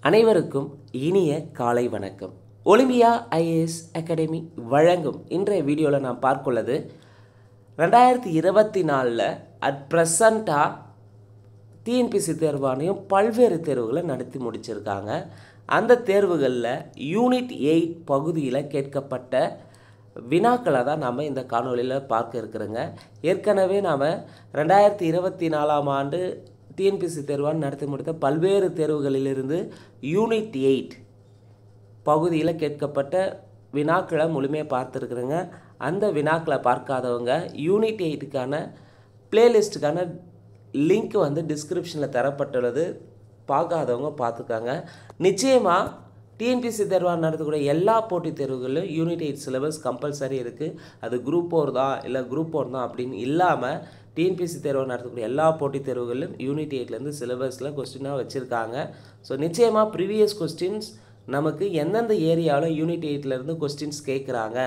அனைவருக்கும் இனிய காலை வணக்கம். ஒலிம்பியா ஐஏஎஸ் அகாடமி வழங்கும் இன்றைய வீடியோவில் நான் பார்க்குள்ளது 2024 அட் ப்ரெசண்ட்டாக டிஎன்பிஎஸ்சி தேர்வாணையம் பல்வேறு தேர்வுகளை நடத்தி முடிச்சிருக்காங்க. அந்த தேர்வுகளில் யூனிட் 8 பகுதியில் கேட்கப்பட்ட வினாக்களை தான் நாம் இந்த காணொலியில் பார்க்க இருக்கிறோங்க. ஏற்கனவே நாம் 2024 ஆண்டு டிஎன்பிஎஸ்சி தேர்வான் நடத்தி முடித்த பல்வேறு தேர்வுகளிலிருந்து யூனிட் 8 பகுதியில் கேட்கப்பட்ட வினாக்களை முழுமையாக பார்த்துருக்குறேங்க. அந்த வினாக்களை பார்க்காதவங்க யூனிட் 8க்கான பிளேலிஸ்ட்டுக்கான லிங்க் டிஸ்கிரிப்ஷனில் தரப்பட்டுள்ளது. பார்க்காதவங்க பார்த்துக்காங்க. நிச்சயமாக டிஎன்பிஎஸ்சி தேர்வாக நடத்தக்கூடிய எல்லா போட்டித் தேர்வுகளிலும் யூனிட் 8 சிலபஸ் கம்பல்சரி இருக்குது. அது குரூப் 4 தான் இல்லை குரூப் 1 தான் அப்படின்னு இல்லாமல் டிஎன்பிஎஸ்சி தேர்வு நடத்தக்கூடிய எல்லா போட்டித் தேர்வுகளிலும் யூனிட் 8லேருந்து சிலபஸில் கொஸ்டினாக வச்சுருக்காங்க. ஸோ நிச்சயமாக ப்ரீவியஸ் கொஸ்டின்ஸ் நமக்கு எந்தெந்த ஏரியாவில் யூனிட் 8லேருந்து கொஸ்டின்ஸ் கேட்குறாங்க,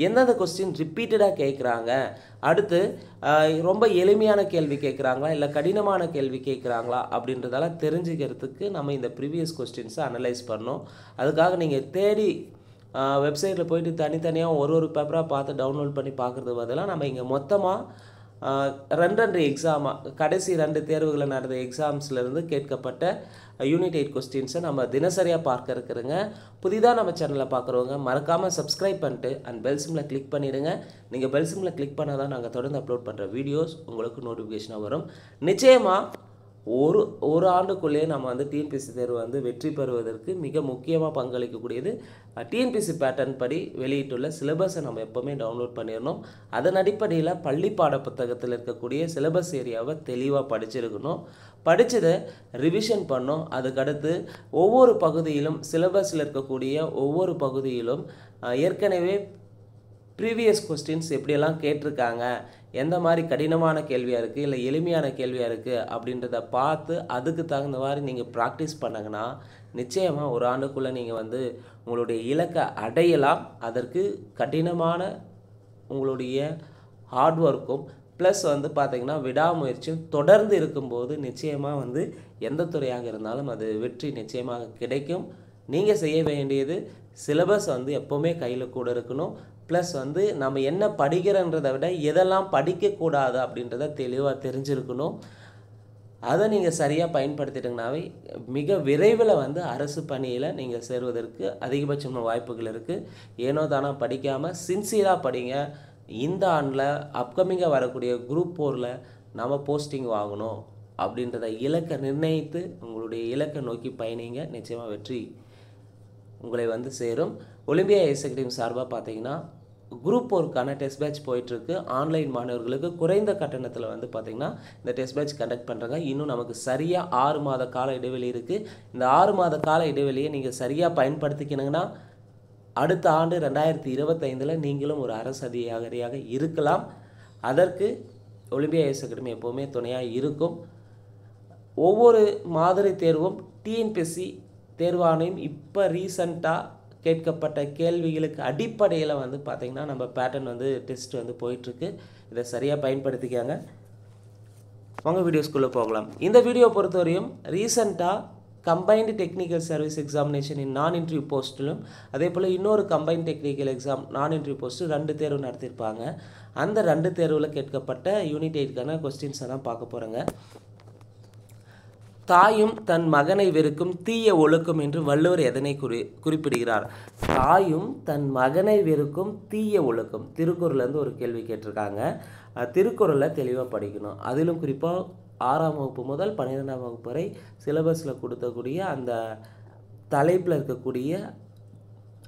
எந்தெந்த கொஸ்டின் ரிப்பீட்டடாக கேட்குறாங்க, அடுத்து ரொம்ப எளிமையான கேள்வி கேட்குறாங்களா இல்லை கடினமான கேள்வி கேட்குறாங்களா அப்படின்றதெல்லாம் தெரிஞ்சுக்கிறதுக்கு நம்ம இந்த ப்ரீவியஸ் கொஸ்டின்ஸை அனலைஸ் பண்ணோம். அதுக்காக நீங்கள் தேடி வெப்சைட்டில் போயிட்டு தனித்தனியாக ஒரு பேப்பராக பார்த்து டவுன்லோட் பண்ணி பார்க்குறது பதிலாக நம்ம இங்கே மொத்தமாக ரெண்டு எக்ஸாமாக கடைசி 2 தேர்வுகளை நடந்த எக்ஸாம்ஸ்லேருந்து கேட்கப்பட்ட யூனிட் 8 கொஸ்டின்ஸை நம்ம தினசரியாக பார்க்க இருக்கிறோங்க. புதிதாக நம்ம சேனலில் பார்க்குறவங்க மறக்காமல் சப்ஸ்கிரைப் பண்ணிட்டு அண்ட் பெல் சிம்மில் கிளிக் பண்ணிவிடுங்க. நீங்கள் பெல் சிம்மில் கிளிக் பண்ணால் தான் நாங்கள் தொடர்ந்து அப்லோட் பண்ணுற வீடியோஸ் உங்களுக்கு நோட்டிஃபிகேஷனாக வரும். நிச்சயமாக ஒரு ஆண்டுக்குள்ளேயே நம்ம டிஎன்பிஎஸ்சி தேர்வு வெற்றி பெறுவதற்கு மிக முக்கியமாக பங்களிக்கக்கூடியது டிஎன்பிஎஸ்சி பேட்டர்ன் படி வெளியிட்டுள்ள சிலபஸை நம்ம எப்போவுமே டவுன்லோட் பண்ணிடணும். அதன் அடிப்படையில் பள்ளி பாட புத்தகத்தில் இருக்கக்கூடிய சிலபஸ் ஏரியாவை தெளிவாக படிச்சிருக்கணும். படித்ததை ரிவிஷன் பண்ணோம். அதுக்கடுத்து ஒவ்வொரு பகுதியிலும் சிலபஸில் இருக்கக்கூடிய ஒவ்வொரு பகுதியிலும் ஏற்கனவே ப்ரீவியஸ் கொஸ்டின்ஸ் எப்படியெல்லாம் கேட்டிருக்காங்க, எந்த மாதிரி கடினமான கேள்வியாக இருக்குது இல்லை எளிமையான கேள்வியாக இருக்குது அப்படின்றத பார்த்து அதுக்கு தகுந்த மாதிரி நீங்கள் ப்ராக்டிஸ் பண்ணங்கன்னா நிச்சயமாக ஒரு ஆண்டுக்குள்ளே நீங்கள் உங்களுடைய இலக்கை அடையலாம். அதற்கு கடினமான உங்களுடைய ஹார்ட் ஒர்க்கும் ப்ளஸ் பார்த்திங்கன்னா விடாமுயற்சியும் தொடர்ந்து இருக்கும்போது நிச்சயமாக எந்த துறையாக இருந்தாலும் அது வெற்றி நிச்சயமாக கிடைக்கும். நீங்கள் செய்ய வேண்டியது சிலபஸ் எப்போவுமே கையில் கூட இருக்கணும். ப்ளஸ் நம்ம என்ன படிக்கிறன்றதை விட எதெல்லாம் படிக்கக்கூடாது அப்படின்றத தெளிவாக தெரிஞ்சிருக்கணும். அதை நீங்கள் சரியாக பயன்படுத்திட்டிங்கனாவே மிக விரைவில் அரசு பணியில் நீங்கள் சேருவதற்கு அதிகபட்சமான வாய்ப்புகள் இருக்குது. ஏனோ தானோ படிக்காமல் சின்சியராக படிங்க. இந்த ஆண்டில் அப்கமிங்காக வரக்கூடிய குரூப் 4ல் நம்ம போஸ்டிங் வாங்கணும் அப்படின்றத இலக்கை நிர்ணயித்து உங்களுடைய இலக்கை நோக்கி பயணிங்க. நிச்சயமாக வெற்றி உங்களை சேரும். ஒலிம்பியா ஐஏஎஸ் அகாடமி சார்பாக பார்த்தீங்கன்னா குரூப் 4க்கான டெஸ்ட் பேட்ச் போயிட்டுருக்கு. ஆன்லைன் மாணவர்களுக்கு குறைந்த கட்டணத்தில் பார்த்தீங்கன்னா இந்த டெஸ்ட் பேட்ச் கண்டக்ட் பண்ணுறாங்க. இன்னும் நமக்கு சரியாக 6 மாத கால இடைவெளி இருக்குது. இந்த 6 மாத கால இடைவெளியை நீங்கள் சரியாக பயன்படுத்திக்கணுங்கன்னா அடுத்த ஆண்டு 2025 நீங்களும் ஒரு அரசு அதிகாரியாக இருக்கலாம். அதற்கு ஒலிம்பியா ஐஏஎஸ் அகாடமி எப்போவுமே துணையாக இருக்கும். ஒவ்வொரு மாதிரி தேர்வும் டிஎன்பிஎஸ்சி தேர்வாணையம் இப்போ ரீசண்டாக கேட்கப்பட்ட கேள்விகளுக்கு அடிப்படையில் பார்த்திங்கன்னா நம்ம பேட்டர்ன் டெஸ்ட் போயிட்டுருக்கு. இதை சரியாக பயன்படுத்திக்காங்க. வாங்க வீடியோஸ்குள்ளே போகலாம். இந்த வீடியோ பொறுத்தவரையும் ரீசண்டாக கம்பைன்டு டெக்னிக்கல் சர்வீஸ் எக்ஸாமினேஷன் இன் நான் இன்டர்வியூ போஸ்ட்டிலும் அதே போல் இன்னொரு கம்பைன்டு டெக்னிக்கல் எக்ஸாம் நான் இன்டர்வியூ போஸ்ட்டு 2 தேர்வு நடத்தியிருப்பாங்க. அந்த 2 தேர்வில் கேட்கப்பட்ட யூனிட் 8க்கான கொஸ்டின்ஸை தான் பார்க்க போகிறேங்க. தாயும் தன் மகனை வெறுக்கும் தீய ஒழுக்கம் என்று வள்ளுவர் எதனை குறிப்பிடுகிறார்? தாயும் தன் மகனை வெறுக்கும் தீய ஒழுக்கம். திருக்குறள்லேருந்து ஒரு கேள்வி கேட்டிருக்காங்க. திருக்குறளை தெளிவாக படிக்கணும். அதிலும் குறிப்பாக 6ஆம் வகுப்பு முதல் 12ஆம் வகுப்பு வரை சிலபஸில் கொடுத்தக்கூடிய அந்த தலைப்பில் இருக்கக்கூடிய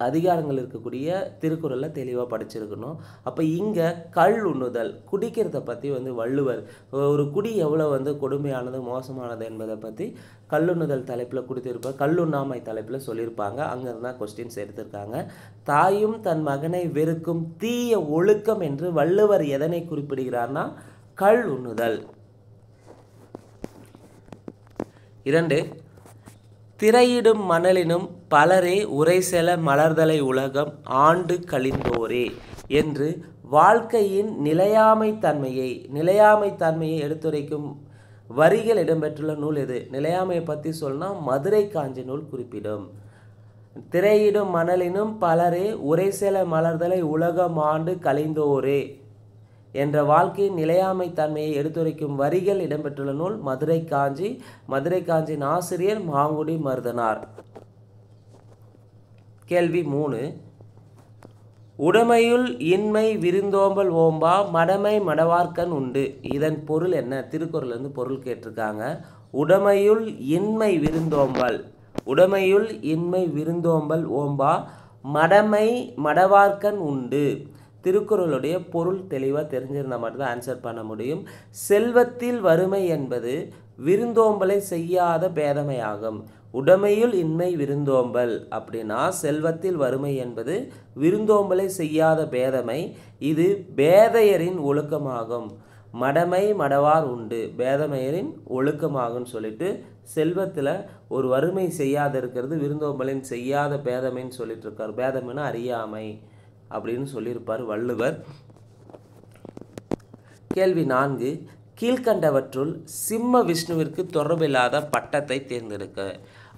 அதிகாரங்கள் இருக்கக்கூடிய திருக்குறளை தெளிவாக படிச்சிருக்கணும். அப்போ இங்கே கள் உண்ணுதல் குடிக்கிறத பற்றி வள்ளுவர் ஒரு குடி எவ்வளோ கொடுமையானது மோசமானது என்பதை பற்றி கல்லுண்ணுதல் தலைப்பில் கொடுத்திருப்பாங்க. கல்லுண்ணாமை தலைப்பில் சொல்லியிருப்பாங்க. அங்கேருந்து தான் கொஸ்டின்ஸ் எடுத்திருக்காங்க. தாயும் தன் மகனை வெறுக்கும் தீய ஒழுக்கம் என்று வள்ளுவர் எதனை குறிப்பிடுகிறார்னா கள் உண்ணுதல். 2 திரையிடும் மணலினும் பலரே உரைசெல மலர்தலை உலகம் ஆண்டு கழிந்தோரே என்று வாழ்க்கையின் நிலையாமை தன்மையை எடுத்துரைக்கும் வரிகள் இடம்பெற்றுள்ள நூல் எது? நிலையாமையை பற்றி சொன்னால் மதுரை காஞ்சி நூல் குறிப்பிடும். திரையிடும் மணலினும் பலரே உரைசெல மலர்தலை உலகம் ஆண்டு கலைந்தோரே என்ற வாழ்க்கையின் நிலையாமை தன்மையை எடுத்துரைக்கும் வரிகள் இடம்பெற்றுள்ள நூல் மதுரை காஞ்சி. மதுரை காஞ்சியின் ஆசிரியர் மாங்குடி மருதனார். கேள்வி 3. உடைமையுள் இன்மை விருந்தோம்பல் ஓம்பா மடமை மடவார்க்கண் உண்டு. இதன் பொருள் என்ன? திருக்குறள் இருந்து பொருள் கேட்டிருக்காங்க. உடைமையுள் இன்மை விருந்தோம்பல், உடைமையுள் இன்மை விருந்தோம்பல் ஓம்பா மடமை மடவார்க்கண் உண்டு. திருக்குறளுடைய பொருள் தெளிவாக தெரிஞ்சிருந்தால் மட்டும்தான் ஆன்சர் பண்ண முடியும். செல்வத்தில் வறுமை என்பது விருந்தோம்பலை செய்யாத பேதமையாகும். உடைமையுள் இன்மை விருந்தோம்பல் அப்படின்னா செல்வத்தில் வறுமை என்பது விருந்தோம்பலை செய்யாத பேதமை. இது பேதையரின் ஒழுக்கமாகும். மடமை மடவார் உண்டு, பேதமையரின் ஒழுக்கமாகும்னு சொல்லிட்டு செல்வத்தில் ஒரு வறுமை செய்யாத இருக்கிறது விருந்தோம்பலின் செய்யாத பேதமைன்னு சொல்லிட்டு இருக்கார். பேதமைன்னா அறியாமை அப்படின்னு சொல்லியிருப்பார் வள்ளுவர். கேள்வி 4. கீழ்கண்டவற்றுள் சிம்ம விஷ்ணுவிற்கு தொடர்பில்லாத பட்டத்தை தேர்ந்தெடுக்க.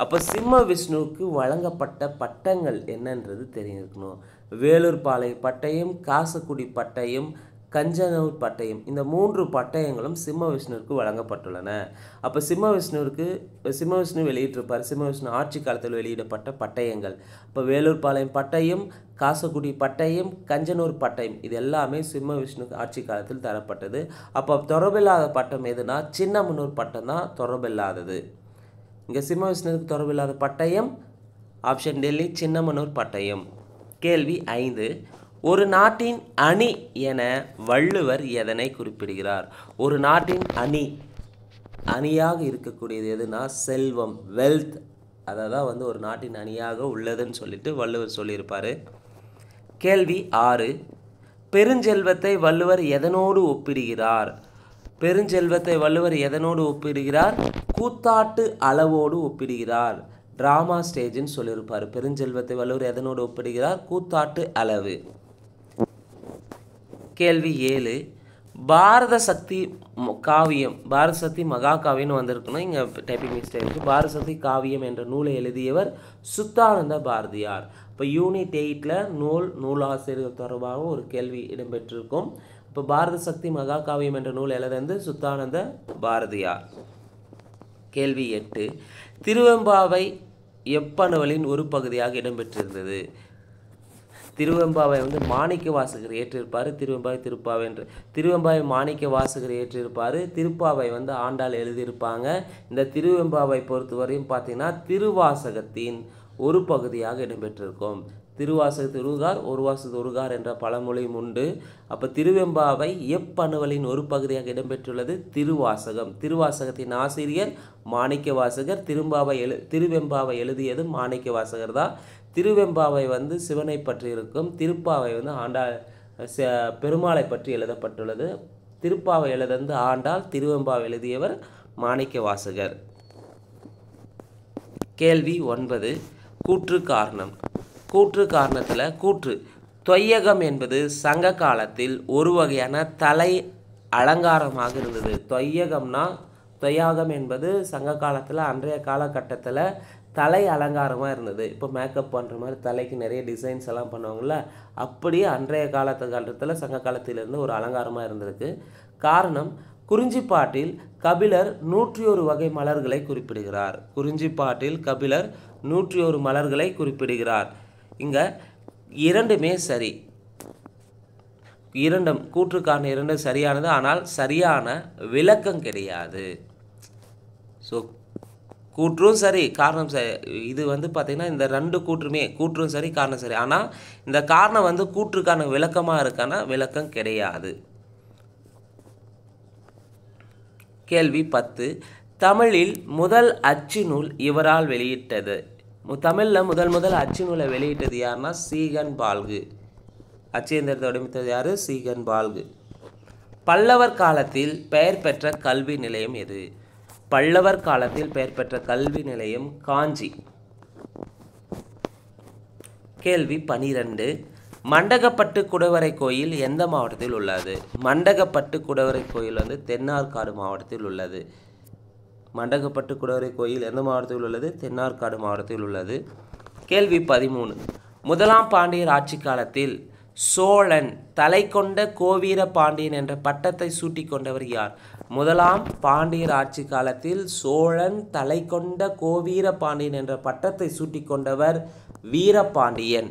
அப்போ சிம்ம விஷ்ணுவுக்கு வழங்கப்பட்ட பட்டங்கள் என்னன்றது தெரிஞ்சிருக்கணும். வேலூர் பாலை பட்டயம், காசக்குடி பட்டயம், கஞ்சனூர் பட்டயம், இந்த 3 பட்டயங்களும் சிம்ம விஷ்ணுவிற்கு வழங்கப்பட்டுள்ளன. அப்போ சிம்ம விஷ்ணு வெளியிட்டிருப்பார். சிம்ம விஷ்ணு ஆட்சி காலத்தில் வெளியிடப்பட்ட பட்டயங்கள். இப்போ வேலூர் பாளையம் பட்டயம், காசக்குடி பட்டயம், கஞ்சனூர் பட்டயம், இது எல்லாமே சிம்ம விஷ்ணு ஆட்சி காலத்தில் தரப்பட்டது. அப்போ தொடர்பில்லாத பட்டம் எதுனா சின்னமனூர் பட்டம் தான் தொடர்பில்லாதது. இங்கே சிம்ம விஷ்ணுவுக்கு தொடர்பில்லாத பட்டயம் ஆப்ஷன் டெல்லி சின்னமனூர் பட்டயம். கேள்வி 5. ஒரு நாட்டின் அணி என வள்ளுவர் எதனை குறிப்பிடுகிறார்? ஒரு நாட்டின் அணியாக இருக்கக்கூடியது எதுனா செல்வம், வெல்த், அதை தான் ஒரு நாட்டின் அணியாக உள்ளதுன்னு சொல்லிட்டு வள்ளுவர் சொல்லியிருப்பார். கேள்வி 6. பெருஞ்செல்வத்தை வள்ளுவர் எதனோடு ஒப்பிடுகிறார்? பெருஞ்செல்வத்தை வள்ளுவர் எதனோடு ஒப்பிடுகிறார்? கூத்தாட்டு அளவோடு ஒப்பிடுகிறார். டிராமா ஸ்டேஜ்னு சொல்லியிருப்பார். பெருஞ்செல்வத்தை வள்ளுவர் எதனோடு ஒப்பிடுகிறார்? கூத்தாட்டு அளவு. கேள்வி 7. பாரத சக்தி காவியம், பாரத சக்தி மகா காவியம்னு வந்திருக்கணும். இங்கே டைப்பிங் மிஸ்டேக் இருக்குது. பாரத சக்தி காவியம் என்ற நூலை எழுதியவர் சுத்தானந்த பாரதியார். இப்போ யூனிட் 8ல் நூலாசிரியர் தொடர்பாக ஒரு கேள்வி இடம்பெற்றிருக்கும். இப்போ பாரத சக்தி மகா காவியம் என்ற நூல் எழுதியது சுத்தானந்த பாரதியார். கேள்வி 8. திருவெம்பாவை எப்பணுவலின் ஒரு பகுதியாக இடம்பெற்றிருந்தது? திருவெம்பாவை மாணிக்க வாசகர் ஏற்றிருப்பார். திருவெம்பாவை மாணிக்க வாசகர் ஏற்றிருப்பார். திருப்பாவை ஆண்டாள் எழுதியிருப்பாங்க. இந்த திருவெம்பாவை பொறுத்தவரையும் பார்த்தீங்கன்னா திருவாசகத்தின் ஒரு பகுதியாக இடம்பெற்றிருக்கும். திருவாசகத்து உருகார் ஒரு வாசகத்து உருகார் என்ற பழமொழியும் உண்டு. அப்போ திருவெம்பாவை எப்பணுவலின் ஒரு பகுதியாக இடம்பெற்றுள்ளது திருவாசகம். திருவாசகத்தின் ஆசிரியர் மாணிக்க வாசகர். திருவெம்பாவை எழுதியது மாணிக்க வாசகர் தான். திருவெம்பாவை சிவனை பற்றி இருக்கும். திருப்பாவை ஆண்டாள் பெருமாளை பற்றி எழுதப்பட்டுள்ளது. திருப்பாவை எழுதந்து ஆண்டாள், திருவெம்பாவை எழுதியவர் மாணிக்க வாசகர். கேள்வி 9. கூற்று காரணம். கூற்று காரணத்தில் கூற்று தொய்யகம் என்பது சங்க காலத்தில் ஒரு வகையான தலை அலங்காரமாக இருந்தது. தொய்யாகம் என்பது சங்க காலத்தில் அன்றைய காலகட்டத்தில் தலை அலங்காரமாக இருந்தது. இப்போ மேக்கப் பண்ணுற மாதிரி தலைக்கு நிறைய டிசைன்ஸ் எல்லாம் பண்ணுவாங்கள்ல, அப்படியே அன்றைய காலத்தில் சங்க காலத்திலிருந்து ஒரு அலங்காரமாக இருந்திருக்கு. காரணம், குறிஞ்சிப்பாட்டில் கபிலர் 101 வகை மலர்களை குறிப்பிடுகிறார். குறிஞ்சிப்பாட்டில் கபிலர் 101 மலர்களை குறிப்பிடுகிறார். இங்கே இரண்டுமே சரி. கூற்று காரணம் இரண்டும் சரியானது. ஆனால் சரியான விளக்கம் கிடையாது. ஸோ கூற்றும் சரி காரணம் சரி. இது பார்த்திங்கன்னா இந்த 2 கூற்றும் சரி காரணம் சரி. ஆனால் இந்த காரணம் கூற்றுக்கான விளக்கமாக இருக்கான விளக்கம் கிடையாது. கேள்வி 10. தமிழில் முதல் அச்சு நூல் இவரால் வெளியிட்டது. தமிழில் முதல் அச்சு நூலை வெளியிட்டது யாருன்னா சீகன் பால்கு. அச்சு எந்திரத்தை வடிவமைத்தது யார்? சீகன் பால்கு. பல்லவர் காலத்தில் பெயர் பெற்ற கல்வி நிலையம் எது? பல்லவர் காலத்தில் பெயர் பெற்ற கல்வி நிலையம் காஞ்சி. கேள்வி 12. மண்டகப்பட்டு குடவரை கோயில் எந்த மாவட்டத்தில் உள்ளது? மண்டகப்பட்டு குடவரை கோயில் தென்னார்காடு மாவட்டத்தில் உள்ளது. மண்டகப்பட்டு குடவரை கோயில் எந்த மாவட்டத்தில் உள்ளது? தென்னார்காடு மாவட்டத்தில் உள்ளது. கேள்வி 13. முதலாம் பாண்டியர் ஆட்சி காலத்தில் சோழன் தலை கொண்ட கோவீர பாண்டியன் என்ற பட்டத்தை சூட்டி கொண்டவர் யார்? முதலாம் பாண்டியர் ஆட்சி காலத்தில் சோழன் தலை கொண்ட கோவீர பாண்டியன் என்ற பட்டத்தை சூட்டி கொண்டவர் வீரபாண்டியன்.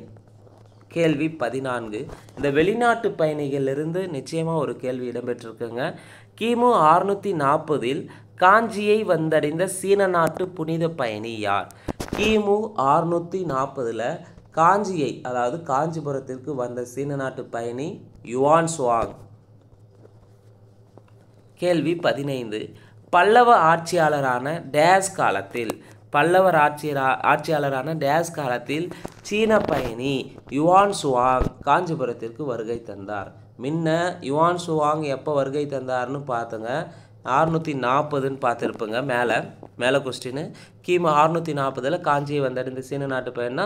கேள்வி 14. இந்த வெளிநாட்டு பயணிகளிலிருந்து நிச்சயமாக ஒரு கேள்வி இடம்பெற்றிருக்குங்க. கிமு 640 காஞ்சியை வந்தடைந்த சீன நாட்டு புனித பயணி யார்? கிமு 640 காஞ்சியை, அதாவது காஞ்சிபுரத்திற்கு வந்த சீன நாட்டு பயணி யுவான் சுவாங். கேள்வி 15. பல்லவ ஆட்சியாளரான டேஸ் காலத்தில் ஆட்சியாளரான டேஸ் காலத்தில் சீன பயணி யுவான் சுவாங் காஞ்சிபுரத்திற்கு வருகை தந்தார். முன்ன யுவான் சுவாங் எப்போ வருகை தந்தார்னு பார்த்துங்க, 640 பார்த்துருப்போங்க. மேலே கொஸ்டின் கிமு 640 காஞ்சியை வந்தடைந்த சீன நாட்டு பையனா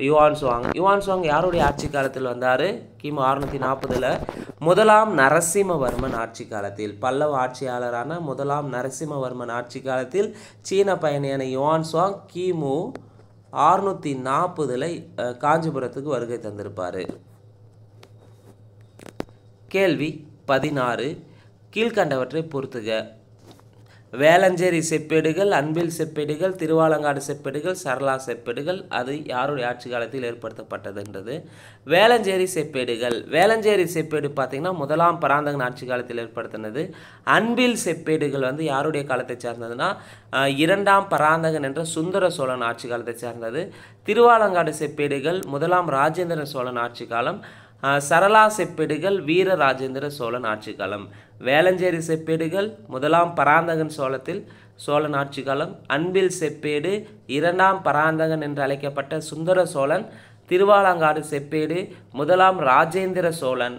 யுவான் சுவாங் யாருடைய ஆட்சி காலத்தில் வந்தார்? கிமு 640 முதலாம் நரசிம்மவர்மன் ஆட்சி காலத்தில். பல்லவ ஆட்சியாளரான முதலாம் நரசிம்மவர்மன் ஆட்சி காலத்தில் சீன பயணியான யுவான் சுவாங் கிமு 640 காஞ்சிபுரத்துக்கு வருகை தந்திருப்பார். கேள்வி 16. கீழ்கண்டவற்றை பொறுத்துக. வேளஞ்சேரி செப்பேடுகள், அன்பில் செப்பேடுகள், திருவாலங்காடு செப்பேடுகள், சரளா செப்பேடுகள் அது யாருடைய ஆட்சி காலத்தில் ஏற்படுத்தப்பட்டதுன்றது. வேளஞ்சேரி செப்பேடு பார்த்திங்கன்னா முதலாம் பராந்தகன் ஆட்சி காலத்தில் ஏற்படுத்தினது. அன்பில் செப்பேடுகள் யாருடைய காலத்தை சேர்ந்ததுன்னா இரண்டாம் பராந்தகன் என்ற சுந்தர சோழன் ஆட்சி காலத்தை சேர்ந்தது. திருவாலங்காடு செப்பேடுகள் முதலாம் ராஜேந்திர சோழன் ஆட்சி காலம். சரளா செப்பேடுகள் வீர ராஜேந்திர சோழன் ஆட்சி காலம். வேளஞ்சேரி செப்பேடுகள் முதலாம் பராந்தகன் சோழன் ஆட்சி காலம். அன்பில் செப்பேடு இரண்டாம் பராந்தகன் என்று அழைக்கப்பட்ட சுந்தர சோழன். திருவாலங்காடு செப்பேடு முதலாம் ராஜேந்திர சோழன்.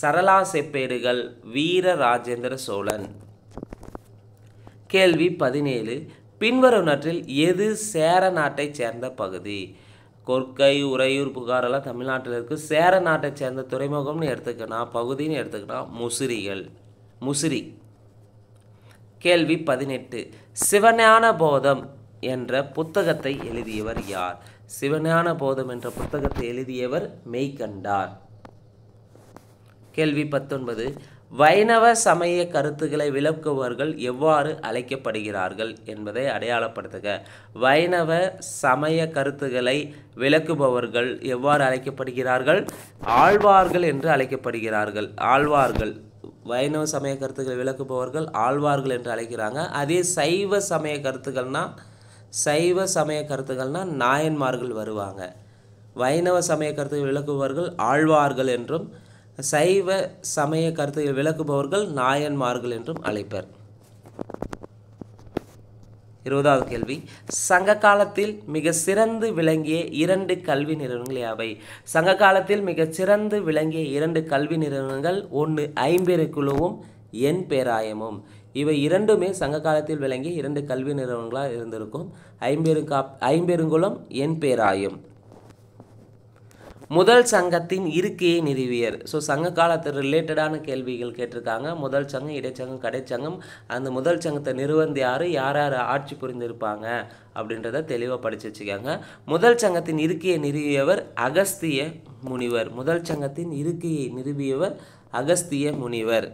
சரளா செப்பேடுகள் வீர ராஜேந்திர சோழன். கேள்வி 17. பின்வருவனற்றில் எது சேர நாட்டைச் சேர்ந்த பகுதி? கொற்கை, உறையூர், புகாரெல்லாம் தமிழ்நாட்டில் இருக்குது. சேர நாட்டை சேர்ந்த துறைமுகம்னு எடுத்துக்கணும், பகுதின்னு எடுத்துக்கணும் முசிறி. கேள்வி 18. சிவஞான போதம் என்ற புத்தகத்தை எழுதியவர் யார்? சிவஞான போதம் என்ற புத்தகத்தை எழுதியவர் மெய்கண்டார். கேள்வி 19. வைணவ சமய கருத்துக்களை விளக்குபவர்கள் எவ்வாறு அழைக்கப்படுகிறார்கள் என்பதை அடையாளப்படுத்துக. வைணவ சமய கருத்துக்களை விளக்குபவர்கள் எவ்வாறு அழைக்கப்படுகிறார்கள்? ஆழ்வார்கள் என்று அழைக்கப்படுகிறார்கள். வைணவ சமய கருத்துக்களை விளக்குபவர்கள் ஆழ்வார்கள் என்று அழைக்கிறாங்க. அதே சைவ சமய கருத்துக்கள்னா நாயன்மார்கள் வருவாங்க. வைணவ சமய கருத்துக்களை விளக்குபவர்கள் ஆழ்வார்கள் என்றும், சைவ சமய கருத்துக்கள் விளக்குபவர்கள் நாயன்மார்கள் என்றும் அழைப்பர். 20வது கேள்வி. சங்க காலத்தில் மிக சிறந்து விளங்கிய 2 கல்வி நிறுவனங்கள் யாவை? சங்க காலத்தில் மிக சிறந்து விளங்கிய 2 கல்வி நிறுவனங்கள், ஒன்று ஐம்பெருங்குழுவும் என் பேராயமும். இவை இரண்டுமே சங்க காலத்தில் விளங்கிய 2 கல்வி நிறுவனங்களாக இருந்திருக்கும். ஐம்பெருங்குளம், என் பேராயம். முதல் சங்கத்தின் இருக்கையை நிறுவியர். ஸோ சங்க காலத்து ரிலேட்டடான கேள்விகள் கேட்டிருக்காங்க. முதல் சங்கம், இடைச்சங்கம், கடைச்சங்கம். அந்த முதல் சங்கத்தை நிறுவந்து யார் யார் ஆட்சி புரிந்திருப்பாங்க அப்படின்றத தெளிவாக படித்து வச்சுக்காங்க. முதல் சங்கத்தின் இருக்கையை நிறுவியவர் அகஸ்திய முனிவர். முதல் சங்கத்தின் இருக்கையை நிறுவியவர் அகஸ்திய முனிவர்.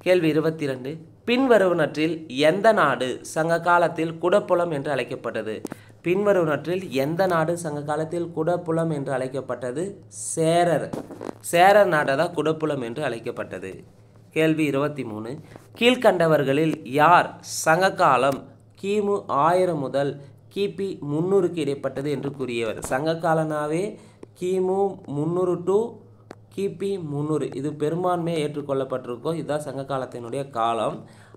கேள்வி 22. பின்வருவனற்றில் எந்த நாடு சங்க காலத்தில் குடப்புலம் என்று அழைக்கப்பட்டது? பின்வருவனற்றில் எந்த நாடு சங்க காலத்தில் குடப்புலம் என்று அழைக்கப்பட்டது? சேரர் நாடு தான் குடப்புலம் என்று அழைக்கப்பட்டது. கேள்வி 23. கீழ்கண்டவர்களில் யார் சங்க காலம் கிமு 1000 முதல் கிபி 300க்கு இடைப்பட்டது என்று கூறியவர்? சங்க காலனாவே கிமு 300 டு கிபி 300 இது பெரும்பான்மையாக ஏற்றுக்கொள்ளப்பட்டிருக்கும். இதுதான் சங்க காலத்தினுடைய காலம்.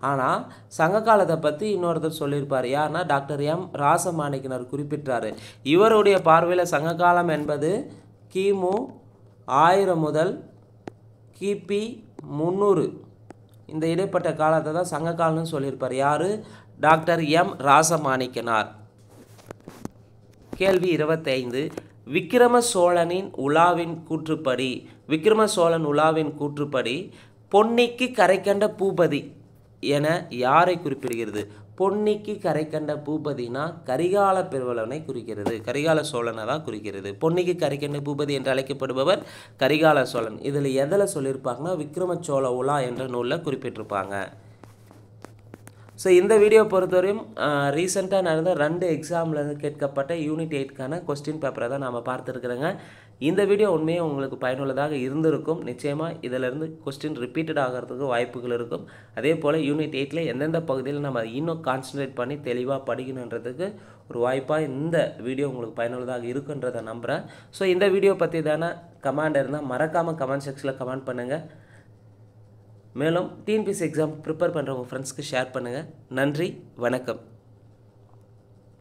ஆனால் சங்க காலத்தை பற்றி இன்னொருத்தர் சொல்லியிருப்பார். யாருன்னா டாக்டர் எம் ராசமாணிக்கனார் குறிப்பிட்டார். இவருடைய பார்வையில் சங்க காலம் என்பது கிமு 1000 முதல் கிபி 300 இந்த இடைப்பட்ட காலத்தை தான் சங்க காலம்னு சொல்லியிருப்பார். யார்? Doctor M Rasamanikkanar. கேள்வி 25. விக்கிரம சோழன் உலாவின் கூற்றுப்படி பொன்னிக்கு கரை கண்ட பூபதி என யாரை குறிப்பிடுகிறது? பொன்னிக்கு கரை கண்ட பூபதினா கரிகால பெருவளவனை குறிக்கிறது. கரிகால சோழனை தான் குறிக்கிறது. பொன்னிக்கு கரை கண்ட பூபதி என்று அழைக்கப்படுபவர் கரிகால சோழன். இதில் எதில் சொல்லியிருப்பாங்கன்னா விக்ரம சோழ உலா என்ற நூலில் குறிப்பிட்டிருப்பாங்க. ஸோ இந்த வீடியோ பொறுத்தவரையும் ரீசெண்டாக நடந்த 2 எக்ஸாமில் கேட்கப்பட்ட யூனிட் 8க்கான கொஸ்டின் பேப்பரை தான் நாம் பார்த்துருக்குறோங்க. இந்த வீடியோ உண்மையாக உங்களுக்கு பயனுள்ளதாக இருந்திருக்கும். நிச்சயமாக இதிலிருந்து கொஸ்டின் ரிப்பீட்டட் ஆகிறதுக்கு வாய்ப்புகள் இருக்கும். அதே போல் யூனிட் 8ல் எந்தெந்த பகுதியில் நம்ம இன்னும் கான்சன்ட்ரேட் பண்ணி தெளிவாக படிக்கணுன்றதுக்கு ஒரு வாய்ப்பாக இந்த வீடியோ உங்களுக்கு பயனுள்ளதாக இருக்குன்றதை நம்புகிறேன். ஸோ இந்த வீடியோ பற்றி தானே கமெண்ட் இருந்தால் மறக்காமல் கமெண்ட் செக்ஷனில் கமெண்ட் பண்ணுங்கள். மேலும் டிஎன்பிஎஸ்சி எக்ஸாம் ப்ரிப்பேர் பண்ணுற உங்கள் ஃப்ரெண்ட்ஸ்க்கு ஷேர் பண்ணுங்கள். நன்றி, வணக்கம்.